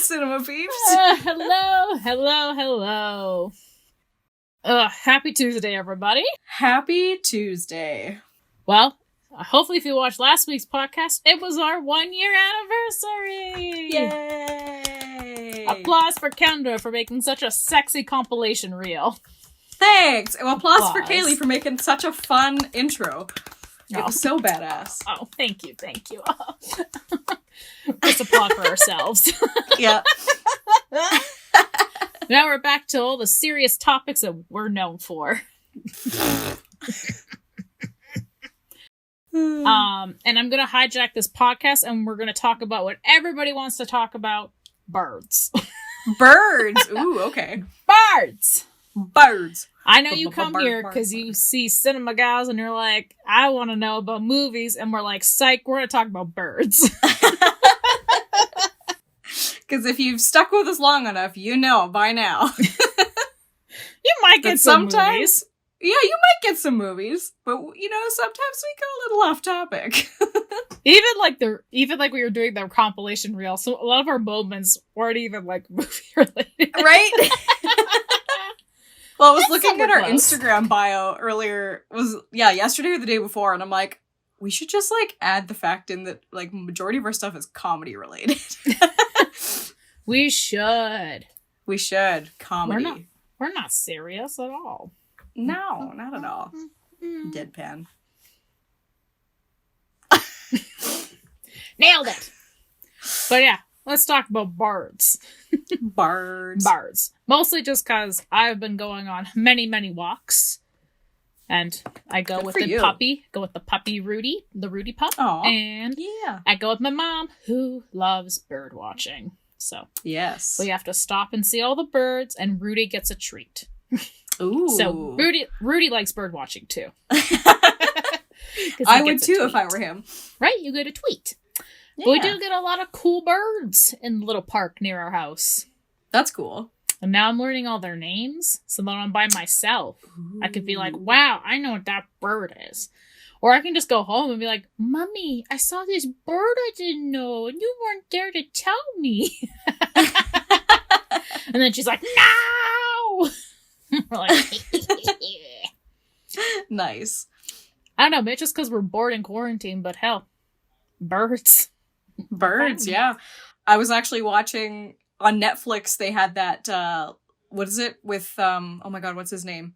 Cinema Peeps. Hello. Happy Tuesday, everybody. Happy Tuesday. Well, hopefully if you watched last week's podcast, it was our 1-year anniversary! Yay! Applause for Kendra for making such a sexy compilation reel. Thanks! Well, applause for Caleigh for making such a fun intro. It was so badass. Oh, thank you. Let's applaud for ourselves. Yeah. Now we're back to all the serious topics that we're known for. And I'm going to hijack this podcast and we're going to talk about what everybody wants to talk about. Birds. Birds! Ooh, okay. Birds! I know you come here because you see cinema gals and you're like, I want to know about movies. And we're like, psych, we're going to talk about birds. Because if you've stuck with us long enough, you know by now. You might get some movies. Yeah, you might get some movies. But, you know, sometimes we go a little off topic. Even like we were doing the compilation reel, so a lot of our moments weren't even like movie related. Right? Well, I was looking at our Instagram bio earlier, yesterday or the day before, and I'm like, we should just, like, add the fact in that, like, majority of our stuff is comedy related. We should. Comedy. We're not serious at all. No, not at all. Deadpan. Nailed it. But yeah, let's talk about birds. Birds. Mostly just because I've been going on many, many walks. And I go with the puppy Rudy, the Rudy pup. Aww. And I go with my mom, who loves bird watching. So yes, we have to stop and see all the birds, and Rudy gets a treat. Ooh. So Rudy likes bird watching too. I would too if I were him. Right? You get a tweet. Yeah. But we do get a lot of cool birds in the little park near our house. That's cool. And now I'm learning all their names, so that when I'm by myself, Ooh. I could be like, wow, I know what that bird is. Or I can just go home and be like, Mommy, I saw this bird I didn't know, and you weren't there to tell me. And then she's like, no! We're like, nice. I don't know, maybe it's just because we're bored in quarantine, but hell, birds. Birds, yeah. I was actually watching on Netflix, they had that, what is it, with, oh my god, what's his name?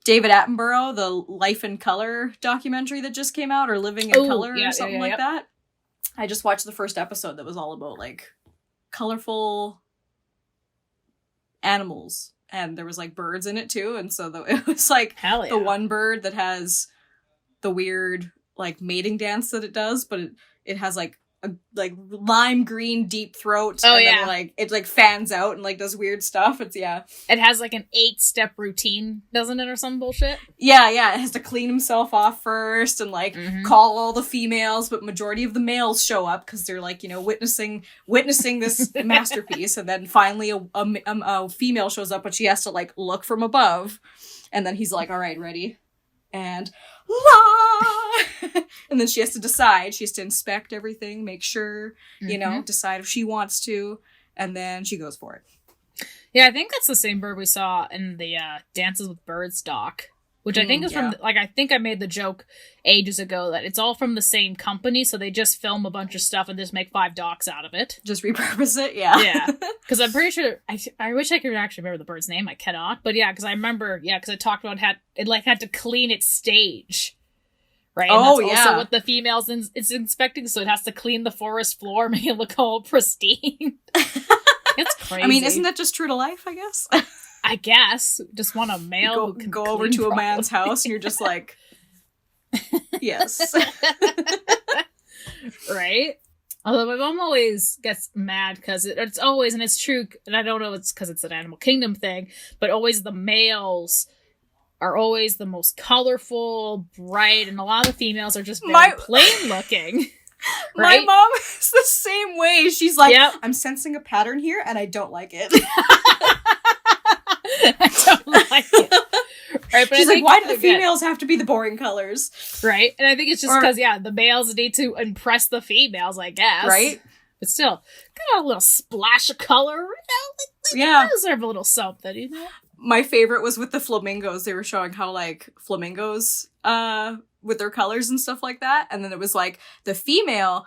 David Attenborough, the Life in Color documentary that just came out, or Living in Color, or something like that. I just watched the first episode that was all about, like, colorful animals. And there was, like, birds in it, too. And so it was, like, the one bird that has the weird, like, mating dance that it does, but it has, like, a lime green deep throat. Oh, and yeah. then, like, it, like, fans out and, like, does weird stuff. It's, yeah. It has, like, an 8-step routine, doesn't it, or some bullshit? Yeah. It has to clean himself off first and, like, call all the females, but majority of the males show up because they're, like, you know, witnessing this masterpiece. And then finally a female shows up, but she has to, like, look from above. And then he's like, all right, ready? And and then she has to decide. She has to inspect everything, make sure, you know, decide if she wants to, and then she goes for it. Yeah, I think that's the same bird we saw in the Dances with Birds doc, which I think is from, like, I think I made the joke ages ago that it's all from the same company, so they just film a bunch of stuff and just make 5 docs out of it. Just repurpose it, yeah. Yeah, because I'm pretty sure, I wish I could actually remember the bird's name, I cannot, but yeah, because I remember, because I talked about it had to clean its stage, right? And that's also what the females it's inspecting, so it has to clean the forest floor, make it look all pristine. It's crazy. I mean, isn't that just true to life, I guess? I guess. Just want a male who can go over to a man's house and you're just like, yes. Right? Although my mom always gets mad because it's always, and it's true, and I don't know if it's because it's an Animal Kingdom thing, but always the males are always the most colorful, bright, and a lot of the females are just very plain looking. Right? My mom is the same way. She's like, I'm sensing a pattern here and I don't like it. I don't like it. Right, but she's like, why do the females have to be the boring colors? Right? And I think it's just because, the males need to impress the females, I guess. Right? But still, got a little splash of color. They deserve a little something, My favorite was with the flamingos. They were showing how, like, flamingos, with their colors and stuff like that. And then it was like, this female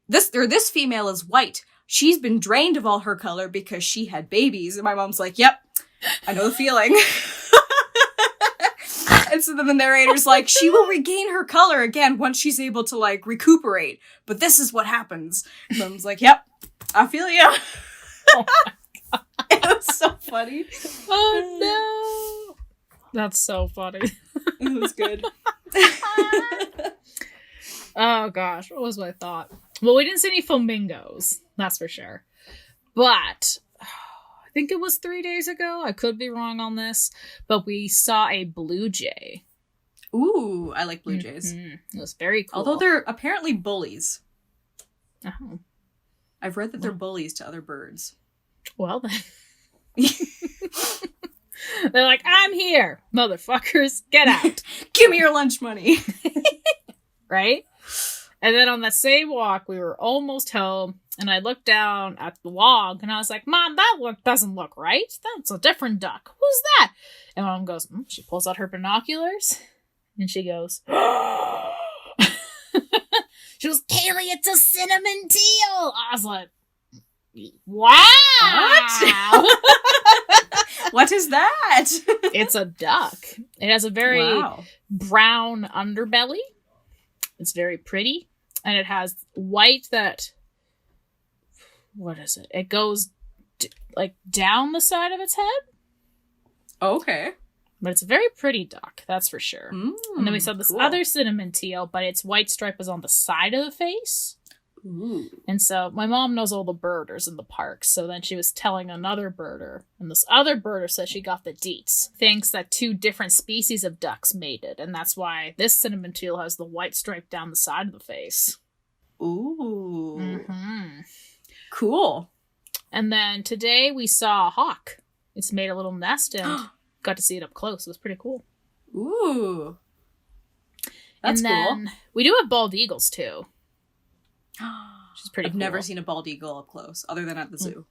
is white. She's been drained of all her color because she had babies. And my mom's like, yep, I know the feeling. And so then the narrator's like, she will regain her color again once she's able to, like, recuperate. But this is what happens. And mom's like, yep, I feel you. Oh my God. It was so funny. Oh, no. That's so funny. It was good. Oh, gosh. What was my thought? Well, we didn't see any flamingos. That's for sure. But I think it was 3 days ago. I could be wrong on this. But we saw a blue jay. Ooh, I like blue jays. It was very cool. Although they're apparently bullies. Oh. I've read that they're bullies to other birds. Well, then. They're like, I'm here, motherfuckers. Get out. Give me your lunch money. Right? And then on that same walk, we were almost home, and I looked down at the log, and I was like, Mom, that doesn't look right. That's a different duck. Who's that? And Mom goes, she pulls out her binoculars, and she goes, she goes, Caleigh, it's a cinnamon teal. I was like, wow. What? What is that? It's a duck. It has a very brown underbelly. It's very pretty. And it has white that... What is it? It goes down the side of its head. Okay. But it's a very pretty duck, that's for sure. And then we saw this other cinnamon teal, but its white stripe was on the side of the face. Ooh. And so my mom knows all the birders in the park. So then she was telling another birder. And this other birder says she got the deets. Thinks that 2 different species of ducks mated. And that's why this cinnamon teal has the white stripe down the side of the face. Ooh. Mm-hmm. Cool. And then today we saw a hawk. It's made a little nest and got to see it up close. It was pretty cool. Ooh. That's and then we do have bald eagles too. Which is pretty cool. I've never seen a bald eagle up close, other than at the zoo.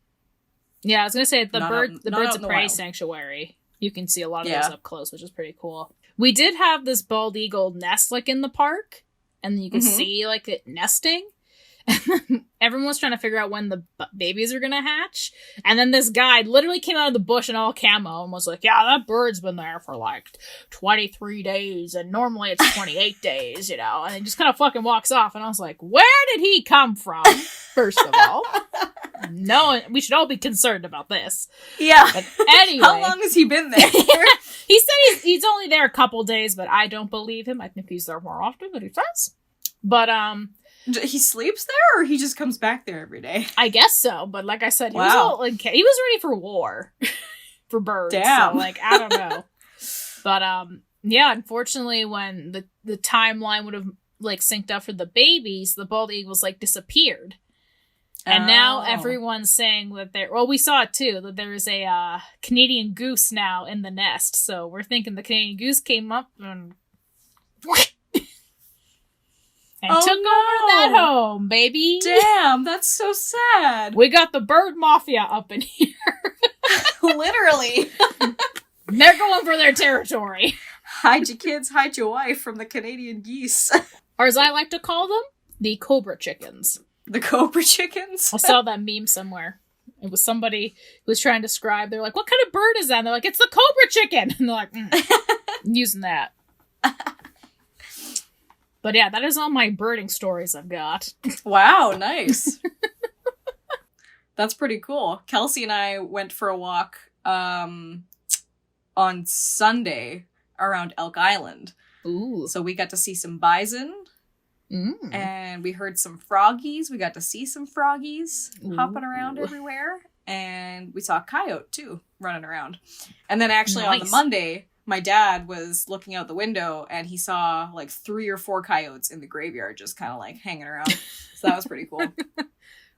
Yeah, I was gonna say the Birds of Prey wild. Sanctuary. You can see a lot of those up close, which is pretty cool. We did have this bald eagle nest in the park, and you could see it nesting. Everyone was trying to figure out when the babies are gonna hatch, and then this guy literally came out of the bush in all camo and was like, yeah, that bird's been there for 23 days, and normally it's 28 days, and he just kind of fucking walks off, and I was like, where did he come from, first of all? No, we should all be concerned about this. Yeah. But anyway. How long has he been there? He said he's only there a couple days, but I don't believe him. I think he's there more often than he says. But, he sleeps there, or he just comes back there every day? I guess so, but like I said, he was he was ready for war. For birds. Damn. So, I don't know. But, yeah, unfortunately, when the timeline would have, synced up for the babies, the bald eagles, disappeared. And now everyone's saying that we saw it too, that there is a Canadian goose now in the nest. So we're thinking the Canadian goose came up and took over that home, baby. Damn, that's so sad. We got the bird mafia up in here. Literally. They're going for their territory. Hide your kids, hide your wife from the Canadian geese. Or as I like to call them, the cobra chickens. The cobra chickens? I saw that meme somewhere. It was somebody who was trying to describe, they're like, what kind of bird is that? And they're like, it's the cobra chicken. And they're like, I'm using that. But yeah, that is all my birding stories I've got. Wow, nice. That's pretty cool. Kelsey and I went for a walk on Sunday around Elk Island. Ooh. So we got to see some bison. And we heard some froggies. We got to see some froggies hopping around everywhere. And we saw a coyote, too, running around. And then actually on the Monday, my dad was looking out the window and he saw 3 or 4 coyotes in the graveyard just kind of hanging around. So that was pretty cool.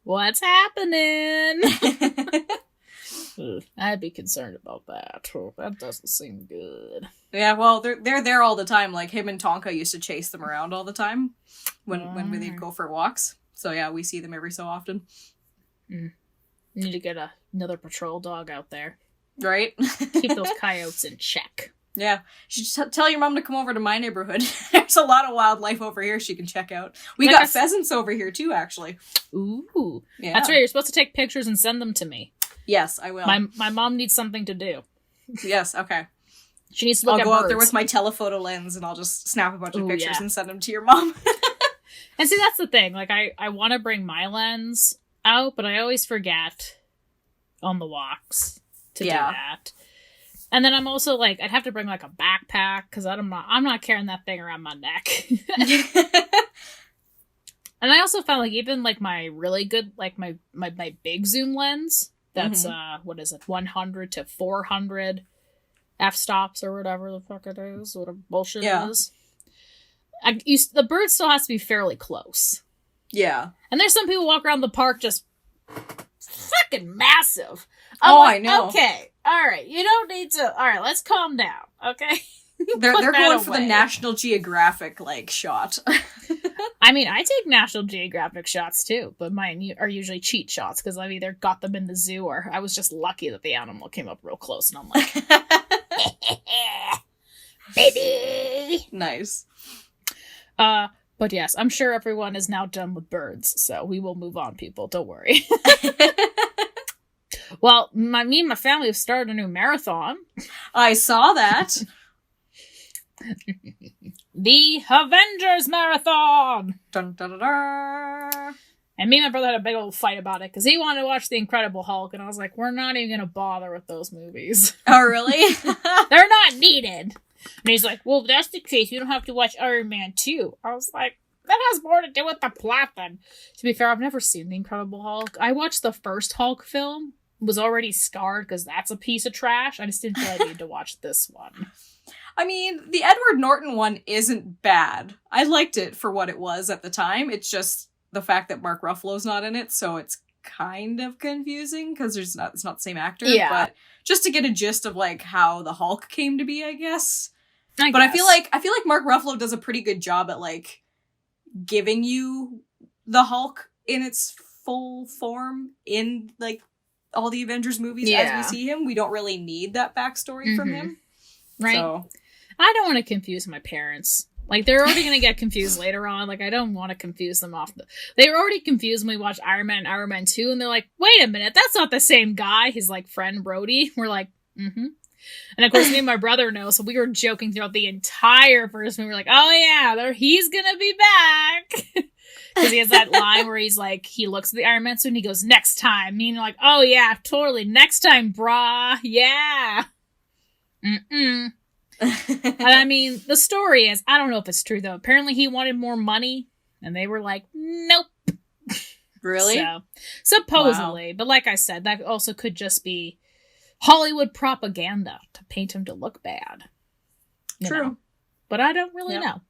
What's happening? I'd be concerned about that. That doesn't seem good. Yeah, well, they're there all the time. Him and Tonka used to chase them around all the time when they'd go for walks. So yeah, we see them every so often. Need to get another patrol dog out there. Right? Keep those coyotes in check. Yeah. You should tell your mom to come over to my neighborhood. There's a lot of wildlife over here she can check out. We got pheasants over here too, actually. Ooh. Yeah. That's right. You're supposed to take pictures and send them to me. Yes, I will. My mom needs something to do. Yes, okay. She needs to look at birds. I'll go out there with my telephoto lens and I'll just snap a bunch of pictures and send them to your mom. And see, that's the thing. Like, I want to bring my lens out, but I always forget on the walks to do that. And then I'm also like, I'd have to bring like a backpack because I'm not carrying that thing around my neck. And I also found like even like my really good, like my big zoom lens, that's what is it, 100 to 400 f-stops or whatever the fuck it is, whatever bullshit it is. The bird still has to be fairly close. Yeah. And there's some people walk around the park just fucking massive. I know. Okay, all right, you don't need to. All right, let's calm down. Okay. They're going for the National Geographic like shot. I mean, I take National Geographic shots too, but mine are usually cheat shots because I've either got them in the zoo or I was just lucky that the animal came up real close, and I'm like, baby, nice. But yes, I'm sure everyone is now done with birds, so we will move on, people. Don't worry. Well, me and my family have started a new marathon. I saw that. The Avengers Marathon! Dun, dun, dun, dun. And me and my brother had a big old fight about it, because he wanted to watch The Incredible Hulk, and I was like, we're not even going to bother with those movies. Oh, really? They're not needed. And he's like, well, if that's the case, you don't have to watch Iron Man 2. I was like, that has more to do with the plot then. To be fair, I've never seen The Incredible Hulk. I watched the first Hulk film, was already scarred because that's a piece of trash. I just didn't feel I needed to watch this one. I mean, the Edward Norton one isn't bad. I liked it for what it was at the time. It's just the fact that Mark Ruffalo's not in it, so it's kind of confusing because it's not the same actor. Yeah. But just to get a gist of like how the Hulk came to be, I guess. I feel like Mark Ruffalo does a pretty good job at like giving you the Hulk in its full form in like all the Avengers movies as we see him. We don't really need that backstory from him. Right. So. I don't want to confuse my parents. Like, they're already going to get confused later on. Like, I don't want to confuse them off. They were already confused when we watched Iron Man and Iron Man 2, and they're like, wait a minute, that's not the same guy. His, like, friend Brody. We're like, And of course, me and my brother know, so we were joking throughout the entire first movie. We were like, oh yeah, he's going to be back. Because he has that line where he's like, he looks at the Iron Man suit and he goes, next time. Meaning like, oh yeah, totally. Next time, brah. Yeah. And I mean, the story is, I don't know if it's true though. Apparently he wanted more money and they were like, nope. Really? So, supposedly. Wow. But like I said, that also could just be Hollywood propaganda to paint him to look bad. True. Know? But I don't really know.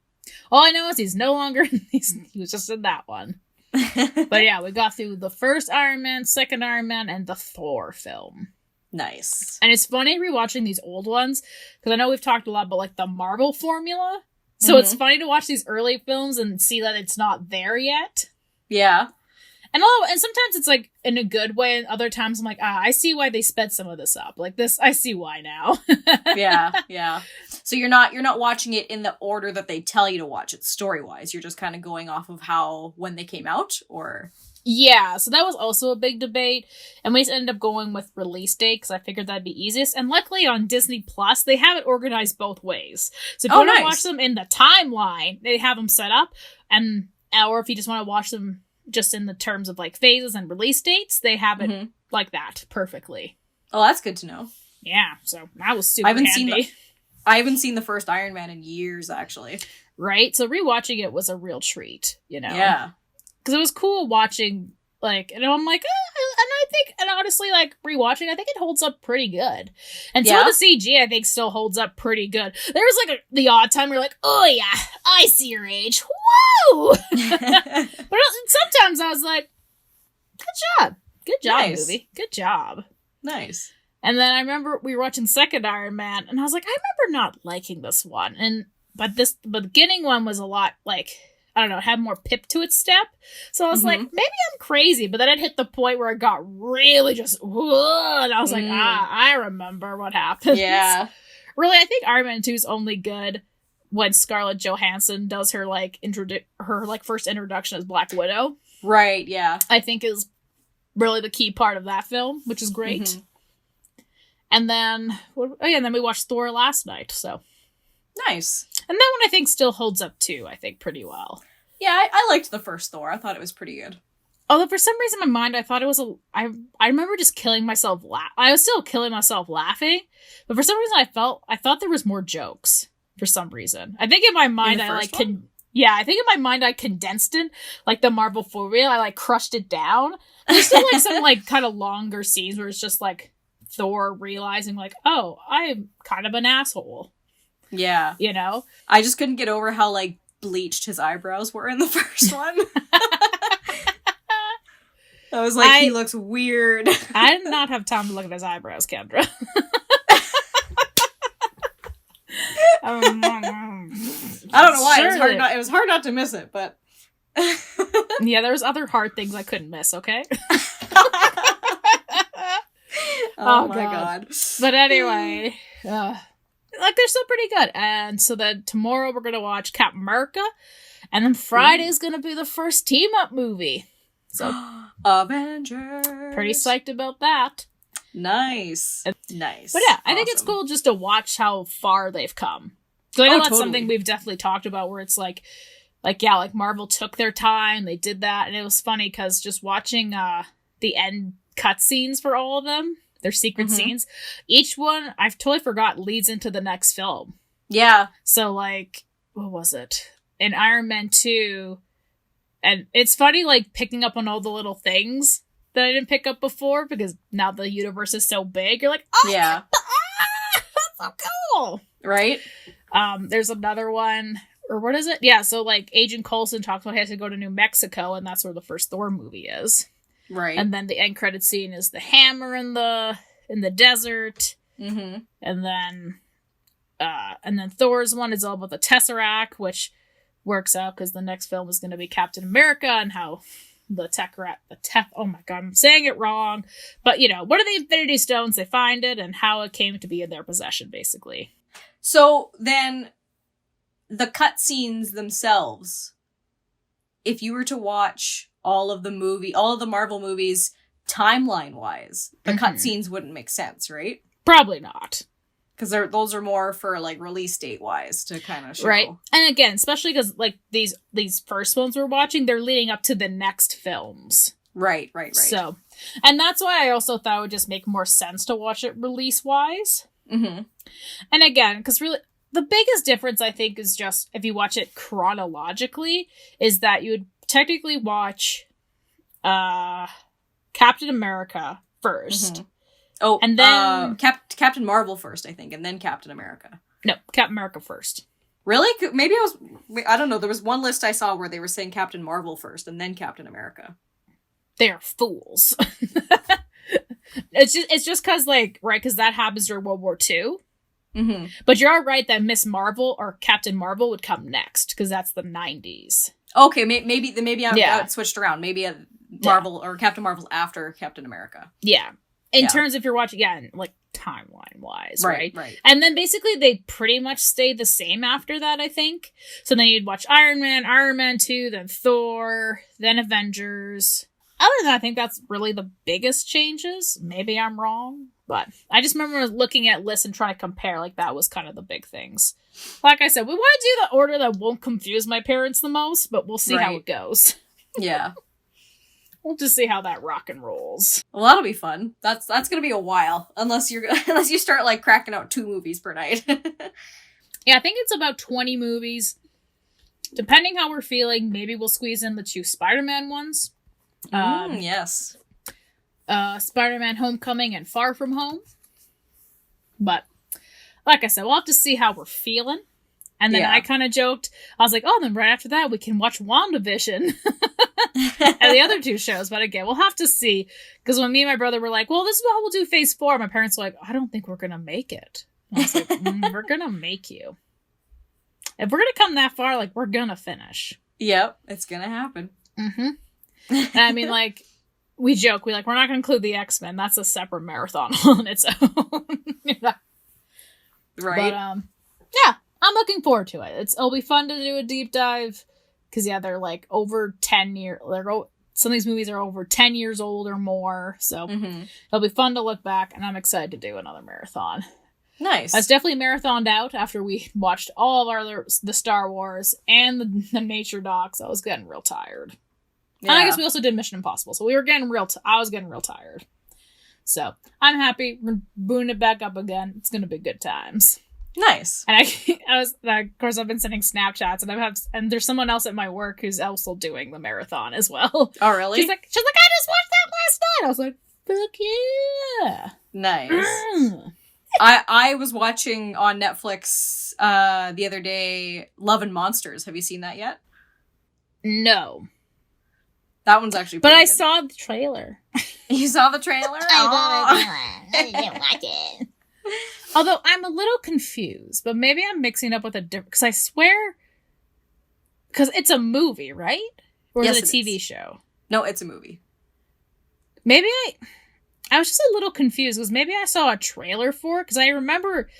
All I know is he's no longer he was just in that one. But yeah, we got through the first Iron Man, second Iron Man, and the Thor film. Nice. And it's funny rewatching these old ones, because I know we've talked a lot about like the Marvel formula. So it's funny to watch these early films and see that it's not there yet. Yeah. And sometimes it's like in a good way, and other times I'm like, I see why they sped some of this up. Like this, I see why now. Yeah. So you're not watching it in the order that they tell you to watch it story-wise. You're just kind of going off of when they came out, or... Yeah, so that was also a big debate, and we just ended up going with release date because I figured that'd be easiest. And luckily on Disney Plus, they have it organized both ways. So if you want to watch them in the timeline, they have them set up, or if you just want to watch them just in the terms of like phases and release dates, they have it like that perfectly. Oh, that's good to know. Yeah, so that was super handy. I haven't seen the first Iron Man in years, actually. Right? So rewatching it was a real treat, you know? Yeah. Because it was cool watching, like, and I'm like, and honestly, like, rewatching, I think it holds up pretty good. And some of the CG, I think, still holds up pretty good. There was, like, the odd time where you're like, oh, yeah, I see your age. Whoa! But sometimes I was like, good job, nice. Movie. Good job. Nice. And then I remember we were watching second Iron Man, and I was like, I remember not liking this one. But the beginning one was a lot, like, I don't know, had more pip to its step. So I was like, maybe I'm crazy. But then it hit the point where it got really just, whoa, and I was like, I remember what happened. Yeah. Really, I think Iron Man 2 is only good when Scarlett Johansson does her, like, first introduction as Black Widow. Right, yeah. I think is really the key part of that film, which is great. And then, and then we watched Thor last night, so. Nice. And that one I think still holds up too, I think, pretty well. Yeah, I liked the first Thor. I thought it was pretty good. Although for some reason in my mind I thought it was I remember just killing myself I was still killing myself laughing, but for some reason I thought there was more jokes for some reason. I think in my mind I think in my mind I condensed it like the Marvel formula. I like crushed it down. There's still like some like kind of longer scenes where it's just like Thor realizing like, oh, I'm kind of an asshole. Yeah. You know? I just couldn't get over how, like, bleached his eyebrows were in the first one. I was like, he looks weird. I did not have time to look at his eyebrows, Kendra. I don't know why. It was hard not to miss it, but... Yeah, there was other hard things I couldn't miss, okay? Oh my god. But anyway... like, they're still pretty good. And so then tomorrow we're going to watch Captain America. And then Friday's going to be the first team-up movie. So, Avengers. Pretty psyched about that. Nice. Nice. But yeah, I think it's cool just to watch how far they've come. So I know that's something we've definitely talked about where it's like Marvel took their time. They did that. And it was funny because just watching the end cutscenes for all of them, their secret scenes. Each one, I've totally forgot, leads into the next film. Yeah. So, like, what was it? In Iron Man 2, and it's funny, like, picking up on all the little things that I didn't pick up before, because now the universe is so big. You're like, oh, yeah. That's so cool. Right? There's another one, or what is it? Yeah, so, like, Agent Coulson talks about he has to go to New Mexico, and that's where the first Thor movie is. Right. And then the end credit scene is the hammer in the desert. And then Thor's one is all about the Tesseract, which works out because the next film is going to be Captain America and how oh my god, I'm saying it wrong. But, you know, what are the Infinity Stones? They find it and how it came to be in their possession, basically. So then the cutscenes themselves, if you were to watch all of the Marvel movies timeline-wise, the cutscenes wouldn't make sense, right? Probably not. Because those are more for, like, release date-wise to kind of show. Right. And again, especially because, like, these first ones we're watching, they're leading up to the next films. Right. So, and that's why I also thought it would just make more sense to watch it release-wise. And again, because really, the biggest difference, I think, is just, if you watch it chronologically, is that you would technically watch Captain America first. Oh, and then Captain Marvel first, I think, and then Captain America. No, Captain America first. Really? Maybe I don't know. There was one list I saw where they were saying Captain Marvel first and then Captain America. They're fools. It's just because, like, right, because that happens during World War II. But you're right that Miss Marvel or Captain Marvel would come next because that's the 90s. Okay, maybe I switched around. Maybe Marvel or Captain Marvel's after Captain America. Yeah. In terms if you're watching, like, timeline-wise, right? Right. And then basically they pretty much stay the same after that, I think. So then you'd watch Iron Man 2, then Thor, then Avengers. Other than that, I think that's really the biggest changes. Maybe I'm wrong. But I just remember looking at lists and trying to compare. Like, that was kind of the big things. Like I said, we want to do the order that won't confuse my parents the most, but we'll see how it goes. Yeah. We'll just see how that rock and rolls. Well, that'll be fun. That's gonna be a while, unless you start, like, cracking out 2 movies per night. Yeah, I think it's about 20 movies. Depending how we're feeling, maybe we'll squeeze in the 2 Spider-Man ones. Yes. Spider-Man Homecoming and Far From Home. But, like I said, we'll have to see how we're feeling. And then I kind of joked, I was like, oh, then right after that, we can watch WandaVision. And the other 2 shows. But again, we'll have to see. Because when me and my brother were like, well, this is how we'll do phase 4. My parents were like, I don't think we're going to make it. And I was like, we're going to make you. If we're going to come that far, like, we're going to finish. Yep, it's gonna happen. Mm-hmm. And I mean, like, we joke, we're not gonna include the X-Men. That's a separate marathon on its own. Right. But, yeah, I'm looking forward to it. It'll be fun to do a deep dive. Because, yeah, they're, like, over 10 years... Some of these movies are over 10 years old or more. So, it'll be fun to look back. And I'm excited to do another marathon. Nice. I was definitely marathoned out after we watched all of the Star Wars and the nature docs. I was getting real tired. Yeah. And I guess we also did Mission Impossible. So, we were getting I was getting real tired. So, I'm happy. We're booting it back up again. It's going to be good times. Nice. And of course, I've been sending Snapchats, and there's someone else at my work who's also doing the marathon as well. Oh, really? She's like, I just watched that last night. I was like, fuck yeah. Nice. I was watching on Netflix the other day, Love and Monsters. Have you seen that yet? No. That one's actually pretty good. I saw the trailer. You saw the trailer? I didn't watch it. Although I'm a little confused, but maybe I'm mixing up with a different... Because I swear... Because it's a movie, right? Or is it a TV show? No, it's a movie. Maybe I was just a little confused, because maybe I saw a trailer for it, because I remember...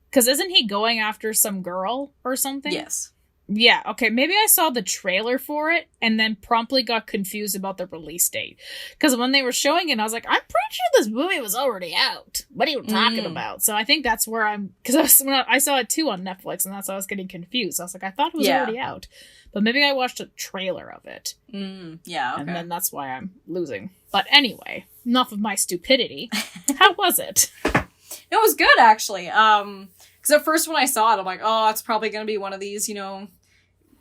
Because isn't he going after some girl or something? Yes. Yeah, okay, maybe I saw the trailer for it and then promptly got confused about the release date. Because when they were showing it, I was like, I'm pretty sure this movie was already out. What are you talking about? So I think that's where I'm... Because I saw it too on Netflix, and that's why I was getting confused. I was like, I thought it was already out. But maybe I watched a trailer of it. Yeah, okay. And then that's why I'm losing. But anyway, enough of my stupidity. How was it? It was good, actually. Because at first when I saw it, I'm like, oh, it's probably going to be one of these,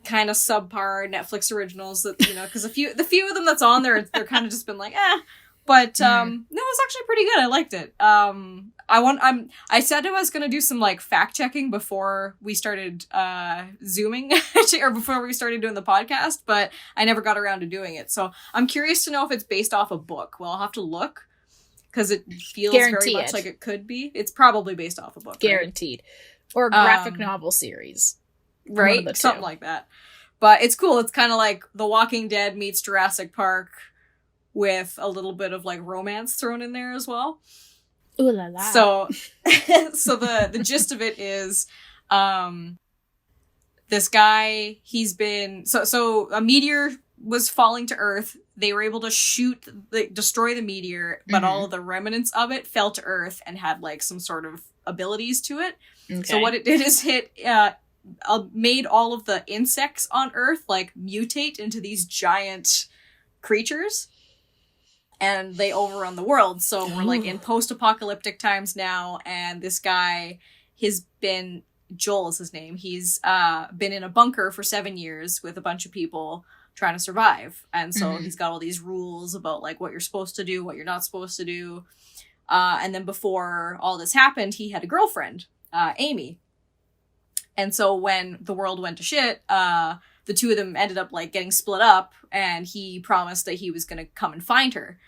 kind of subpar Netflix originals that, because the few of them that's on there, they're kind of just been like, eh. But no, it was actually pretty good. I liked it. I said I was gonna do some like fact checking before we started zooming or before we started doing the podcast, but I never got around to doing it. So I'm curious to know if it's based off a book. Well, I'll have to look because it feels very much like it could be. It's probably based off a book. Guaranteed. Right? Or a graphic novel series. Right? Something like that. But it's cool. It's kind of like The Walking Dead meets Jurassic Park with a little bit of like romance thrown in there as well. Ooh la la. So the gist of it is this guy, he's been so a meteor was falling to Earth. They were able to destroy the meteor, but all of the remnants of it fell to Earth and had like some sort of abilities to it. Okay. So what it did is made all of the insects on Earth like mutate into these giant creatures, and they overrun the world. So we're like in post-apocalyptic times now, and this guy Joel is his name. He's been in a bunker for 7 years with a bunch of people trying to survive, and so he's got all these rules about like what you're supposed to do, what you're not supposed to do. And then before all this happened, he had a girlfriend, Amy. And so when the world went to shit, the two of them ended up like getting split up, and he promised that he was going to come and find her.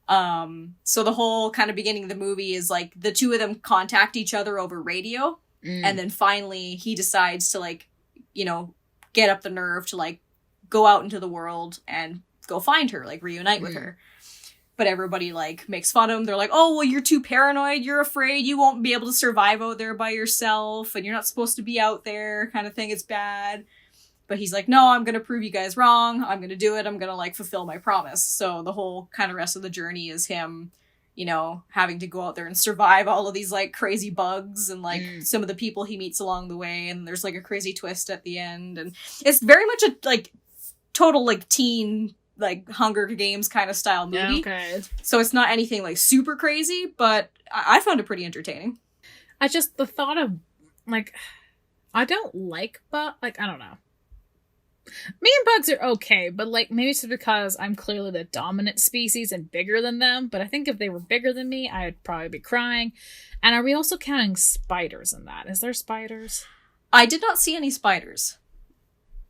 So the whole kind of beginning of the movie is like the two of them contact each other over radio. And then finally he decides to like, get up the nerve to like go out into the world and go find her, like reunite with her. But everybody like makes fun of him. They're like, oh, well, you're too paranoid. You're afraid you won't be able to survive out there by yourself. And you're not supposed to be out there kind of thing. It's bad. But he's like, no, I'm going to prove you guys wrong. I'm going to do it. I'm going to like fulfill my promise. So the whole kind of rest of the journey is him, having to go out there and survive all of these like crazy bugs and like some of the people he meets along the way. And there's like a crazy twist at the end. And it's very much a like total like teen like Hunger Games kind of style movie. Yeah, okay. So it's not anything like super crazy, but I found it pretty entertaining. The thought of like, I don't like, but like, I don't know. Me and bugs are okay, but like maybe it's because I'm clearly the dominant species and bigger than them. But I think if they were bigger than me, I'd probably be crying. And are we also counting spiders in that? Is there spiders? I did not see any spiders.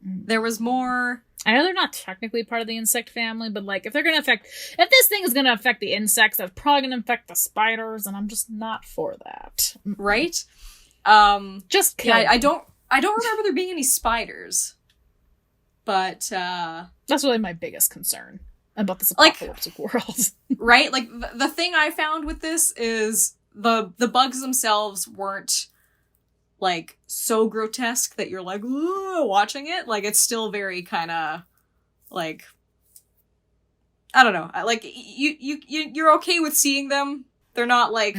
There was more. I know they're not technically part of the insect family, but like if this thing is gonna affect the insects, that's probably gonna affect the spiders, and I'm just not for that. Right? Just kill me. I don't remember there being any spiders. But that's really my biggest concern about this apocalyptic world. Right? Like, the thing I found with this is the bugs themselves weren't, like, so grotesque that you're like, ooh, watching it. Like, it's still very kind of, like, I don't know. Like, you're okay with seeing them. They're not like,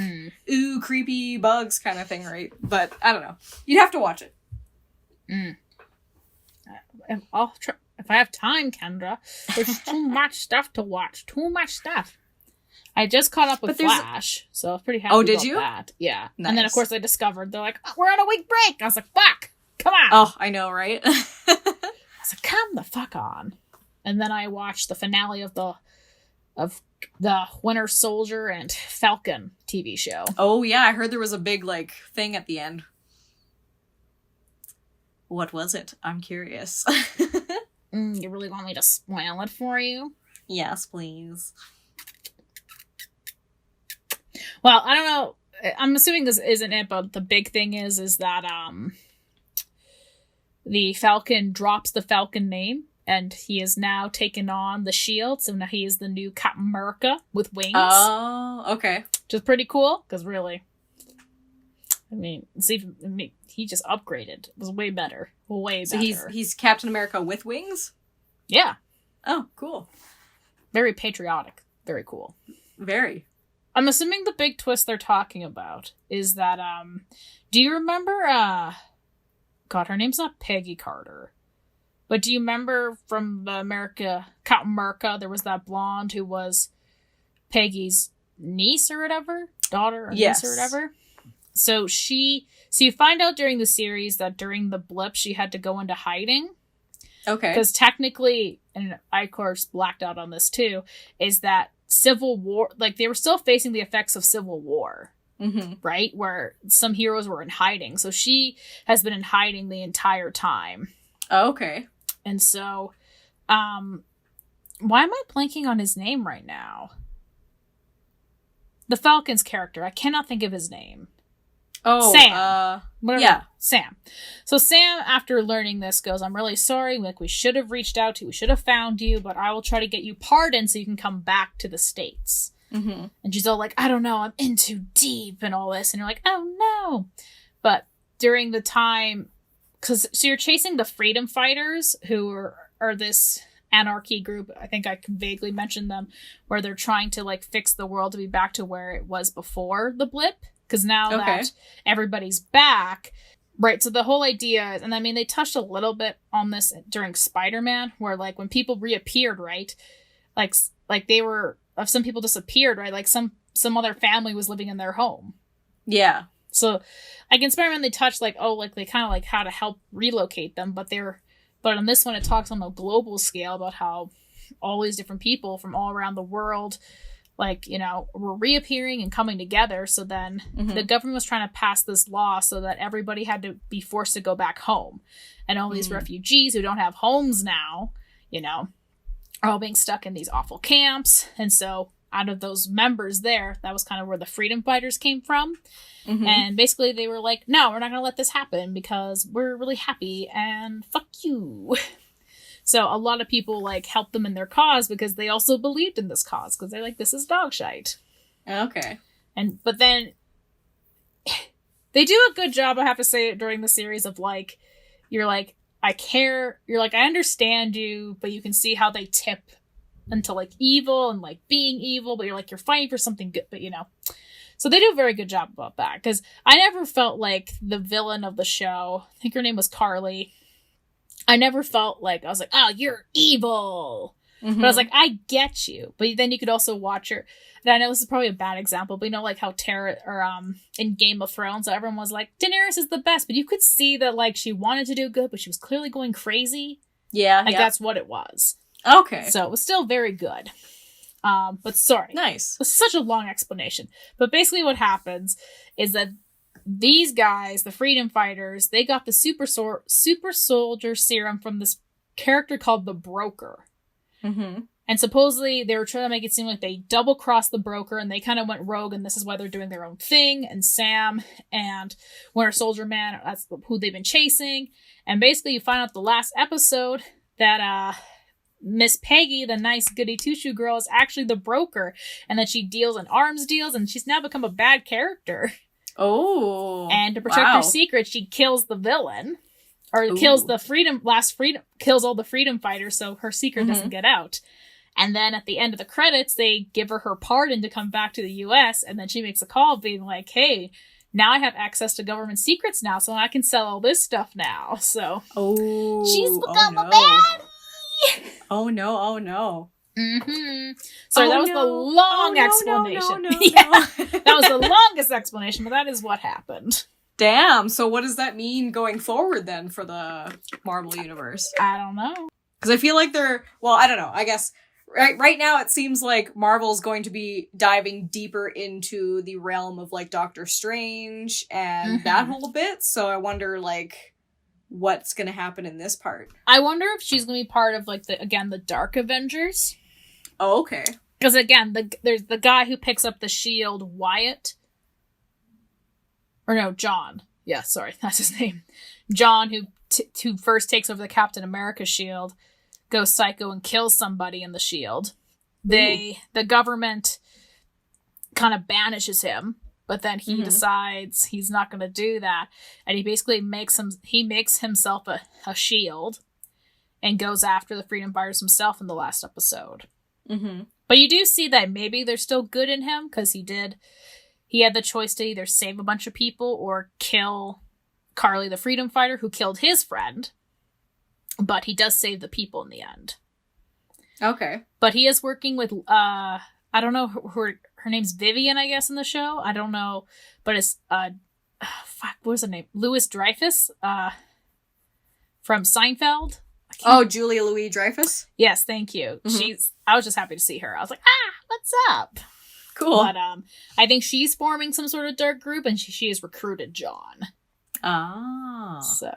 ooh, creepy bugs kind of thing, right? But, I don't know. You'd have to watch it. I'll try. If I have time, Kendra. There's too much stuff to watch. Too much stuff. I just caught up with Flash, so I was pretty happy about that. Yeah. Nice. And then, of course, I discovered, they're like, oh, we're on a week break. I was like, fuck! Come on! Oh, I know, right? I was like, come the fuck on. And then I watched the finale of the Winter Soldier and Falcon TV show. Oh, yeah. I heard there was a big, like, thing at the end. What was it? I'm curious. You really want me to spoil it for you? Yes, please. Well, I don't know. I'm assuming this isn't it, but the big thing is that the Falcon drops the Falcon name, and he has now taken on the shield, so now he is the new Captain America with wings. Oh, okay. Which is pretty cool, because really, I mean, he just upgraded. It was way better. Way better. So he's Captain America with wings? Yeah. Oh, cool. Very patriotic. Very cool. Very. I'm assuming the big twist they're talking about is that, do you remember, God, her name's not Peggy Carter, but do you remember from the Captain America, there was that blonde who was Peggy's niece or whatever? Daughter or niece or whatever? So you find out during the series that during the blip, she had to go into hiding. Okay. Because technically, and I, of course, blacked out on this too, is that Civil War, like, they were still facing the effects of Civil War, right? Where some heroes were in hiding. So she has been in hiding the entire time. Oh, okay. And so, why am I blanking on his name right now? The Falcon's character. I cannot think of his name. Oh, Sam. Yeah. Sam. So Sam, after learning this, goes, I'm really sorry. Like, we should have reached out to you. We should have found you, but I will try to get you pardoned so you can come back to the States. And she's all like, I don't know. I'm in too deep and all this. And you're like, oh, no. But during the time, so you're chasing the freedom fighters who are this anarchy group. I think I vaguely mentioned them, where they're trying to, like, fix the world to be back to where it was before the blip. Because now that everybody's back, right, so the whole idea is, and I mean, they touched a little bit on this during Spider-Man, where, like, when people reappeared, right, like they were, if some people disappeared, right, like some other family was living in their home. Yeah. So, like, in Spider-Man, they touched, like, oh, like, they kind of, like, how to help relocate them, but on this one, it talks on a global scale about how all these different people from all around the world, like, you know, were reappearing and coming together. So then the government was trying to pass this law so that everybody had to be forced to go back home. And all these refugees who don't have homes now, you know, are all being stuck in these awful camps. And so out of those members there, that was kind of where the freedom fighters came from. And basically they were like, no, we're not going to let this happen because we're really happy and fuck you. So a lot of people, like, helped them in their cause because they also believed in this cause because they're like, this is dog shite. Okay. But then they do a good job, I have to say, during the series of, like, you're like, I care. You're like, I understand you, but you can see how they tip into, like, evil and, like, being evil, but you're like, you're fighting for something good, but, you know. So they do a very good job about that because I never felt like the villain of the show, I think her name was Caleigh, I never felt like, I was like, oh, you're evil. But I was like, I get you. But then you could also watch her. And I know this is probably a bad example, but you know, like how in Game of Thrones, everyone was like, Daenerys is the best. But you could see that, like, she wanted to do good, but she was clearly going crazy. Yeah. Like, that's what it was. Okay. So it was still very good. But sorry. Nice. It was such a long explanation. But basically what happens is that these guys, the freedom fighters, they got the super soldier serum from this character called the Broker. And supposedly they were trying to make it seem like they double-crossed the Broker and they kind of went rogue, and this is why they're doing their own thing. And Sam and Winter Soldier Man, that's who they've been chasing. And basically you find out the last episode that Miss Peggy, the nice goody two-shoe girl, is actually the broker, and that she deals in arms deals, and she's now become a bad character. Oh. And to protect her secret, she kills the villain. Or kills the kills all the freedom fighters, so her secret doesn't get out. And then at the end of the credits, they give her pardon to come back to the US, and then she makes a call being like, hey, now I have access to government secrets now, so I can sell all this stuff now. So she's become a baddie! Oh no. So that was the long explanation. That was the longest explanation, but that is what happened. Damn, so what does that mean going forward then for the Marvel Universe? I don't know. Because I feel like I don't know, I guess right now it seems like Marvel's going to be diving deeper into the realm of like Doctor Strange and that whole bit, so I wonder like what's going to happen in this part. I wonder if she's going to be part of like the Dark Avengers. Oh, okay. Because again, there's the guy who picks up the shield, Wyatt. Or no, John. Yeah, sorry, that's his name. John, who first takes over the Captain America shield, goes psycho and kills somebody in the shield. The government kind of banishes him, but then he decides he's not going to do that, and he basically makes himself a shield and goes after the freedom fighters himself in the last episode. But you do see that maybe there's still good in him, because he had the choice to either save a bunch of people or kill Caleigh the freedom fighter, who killed his friend. But he does save the people in the end. Okay. But he is working with, I don't know, her name's Vivian, I guess, in the show. I don't know. But it's, what was her name? Louis Dreyfus, from Seinfeld. Oh, Julia Louis-Dreyfus? Yes, thank you. I was just happy to see her. I was like, what's up? Cool. But I think she's forming some sort of dark group, and she has recruited John. So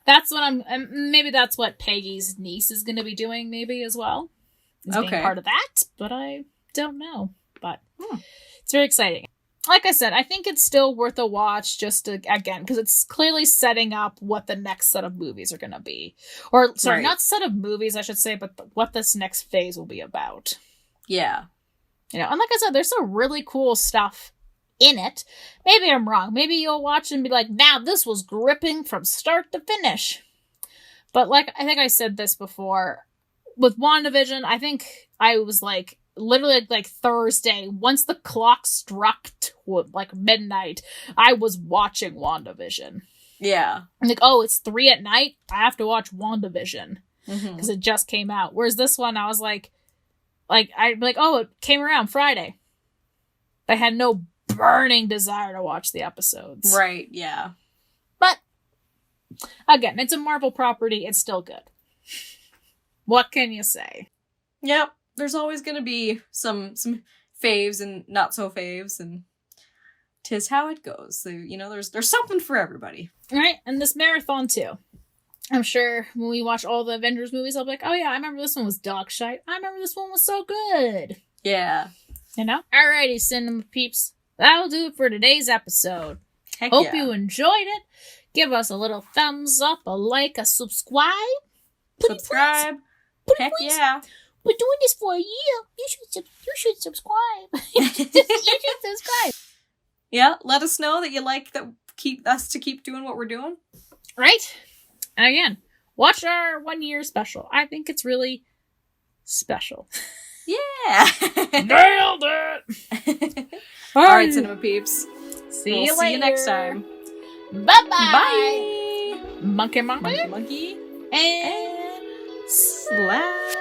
that's what maybe that's what Peggy's niece is going to be doing, maybe as well. Being part of that, but I don't know. But it's very exciting. Like I said, I think it's still worth a watch, just to, again, because it's clearly setting up what the next set of movies are going to be. Or, sorry, not set of movies, I should say, but what this next phase will be about. Yeah. You know, and like I said, there's some really cool stuff in it. Maybe I'm wrong. Maybe you'll watch and be like, now this was gripping from start to finish. But like, I think I said this before, with WandaVision, I think I was like, literally like Thursday, once the clock struck like midnight, I was watching WandaVision. Yeah. I'm like, oh, it's 3 p.m. I have to watch WandaVision because it just came out. Whereas this one, I was like I'd be like, oh, it came around Friday. I had no burning desire to watch the episodes. Right, yeah. But again, it's a Marvel property. It's still good. What can you say? Yep. There's always going to be some faves and not so faves, and 'tis how it goes. So, you know, there's something for everybody. Right, and this marathon too. I'm sure when we watch all the Avengers movies, I'll be like, oh yeah, I remember this one was dog shite. I remember this one was so good. Yeah. You know? Alrighty, Cinema Peeps. That'll do it for today's episode. Hope you enjoyed it. Give us a little thumbs up, a like, a subscribe. Subscribe. Heck yeah. We're doing this for a year. You should subscribe. You should subscribe. Yeah, let us know that you like that. Keep doing what we're doing. Right? And again, watch our 1 year special. I think it's really special. Yeah. Nailed it. All right, Cinema Peeps. See you later. See you next time. Bye-bye. Bye. Monkey. Monkey. And slap.